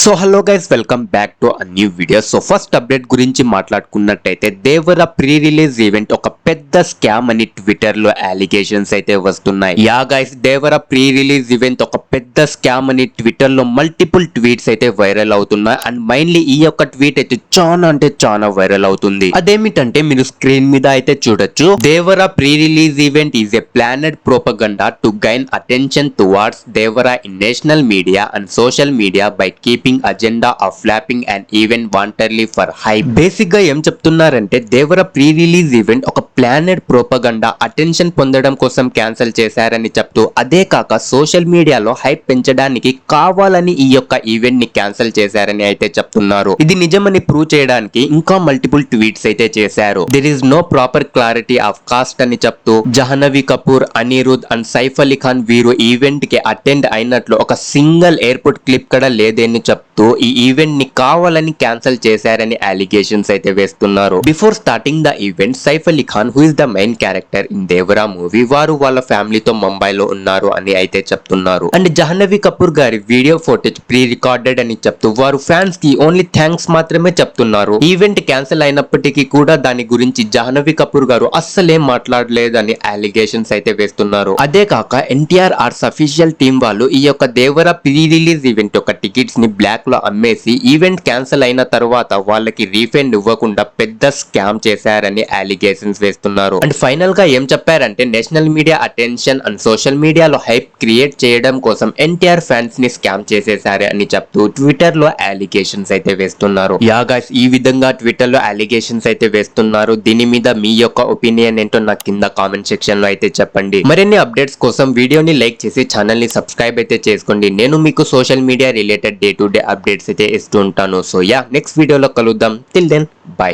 So hello guys, welcome back to a new video. So first update గురించి మాట్లాడుకున్నట్టయితే దేవర pre release event ఒక పెద్ద scam అని Twitter లో allegations అయితే వస్తున్నాయి. యా గైస్, దేవర ప్రీ రిలీజ్ ఈవెంట్ ఒక పెద్ద స్కామ్ అని ట్విట్టర్ లో మల్టిపుల్ ట్వీట్స్ అయితే వైరల్ అవుతున్నాయి. అండ్ మైన్లీ ఈ యొక్క ట్వీట్ అయితే చాలా వైరల్ అవుతుంది. అదేమిటంటే మీరు స్క్రీన్ మీద అయితే చూడొచ్చు. Devara pre release event is a planned propaganda to gain attention towards Devara in national media and social media by keeping agenda of flopping and event wantonly for hype. Basic గా ఏం చెప్తున్నారంటే దేవర ప్రీ రిలీజ్ ఈవెంట్ ఒక planned propaganda attention పొందడం కోసం cancel చేశారని చెప్తూ, అదే కాక సోషల్ మీడియాలో హైప్ పెంచడానికి కావాలని ఈ యొక్క ఈవెంట్ ని క్యాన్సిల్ చేశారని అయితే చెప్తున్నారు. ఇది నిజమని ప్రూవ్ చేయడానికి ఇంకా మల్టిపుల్ ట్వీట్స్ అయితే చేశారు. There is no proper clarity of cast అని చెప్తూ, జాహ్నవి కపూర్, అనిరుద్ అండ్ సైఫ్ అలీ ఖాన్ వీరు ఈవెంట్ కి అటెండ్ అయినట్లు ఒక సింగిల్ ఎయిర్పోర్ట్ క్లిప్ కూడా లేదని చెప్తూ ఈ ఈవెంట్ ని కావాలని క్యాన్సిల్ చేశారని అలిగేషన్స్ అయితే వేస్తున్నారు. Before starting the event Saif Ali Khan, who is the main character in Devara movie, వారు వాళ్ళ ఫ్యామిలీతో ముంబైలో ఉన్నారు అని అయితే చెప్తున్నారు. అండ్ జాహ్నవి కపూర్ గారి వీడియో ఫోటేజ్ ప్రీ రికార్డెడ్ అని చెప్తూ వారు ఫ్యాన్స్ కి ఓన్లీ థ్యాంక్స్ మాత్రమే చెప్తున్నారు. ఈవెంట్ క్యాన్సిల్ అయినప్పటికీ కూడా దాని గురించి జాహ్నవి కపూర్ గారు అస్సలేం మాట్లాడలేదని అలిగేషన్స్ అయితే వేస్తున్నారు. అదే కాక ఎన్టీఆర్ ఆర్ట్స్ అఫీషియల్ టీం వాళ్ళు ఈ యొక్క దేవరా ప్రీ రిలీజ్ ఈవెంట్ యొక్క టికెట్స్ ని బ్లాక్ లో అమ్మేసి ఈవెంట్ క్యాన్సిల్ అయిన తర్వాత వాళ్ళకి రీఫండ్ ఇవ్వకుండా పెద్ద స్కామ్ చేశారని అలిగేషన్స్ వేస్తున్నారు. అండ్ ఫైనల్ గా ఏం చెప్పారంటే national media attention and social మీడియాలో హైప్ క్రియేట్ చేయడం కోసం ఎన్టీఆర్ ఫ్యాన్స్ ని స్కామ్ చేసేసారు అని చెప్తూ ట్విట్టర్ లో అలిగేషన్స్ అయితే వేస్తున్నారు. యా గైస్, ఈ విధంగా ట్విట్టర్ లో అలిగేషన్స్ అయితే వేస్తున్నారు. దీని మీద మీ యొక్క ఒపీనియన్ ఏంటో నాకు కింద కామెంట్ సెక్షన్ లో అయితే చెప్పండి. మరిన్ని అప్డేట్స్ కోసం వీడియోని లైక్ చేసి ఛానల్ ని సబ్స్క్రైబ్ అయితే చేసుకోండి. నేను మీకు social media related day to day updates అయితే ఇస్తూ ఉంటాను. సో యా, నెక్స్ట్ వీడియోలో కలుద్దాం. Till then, by.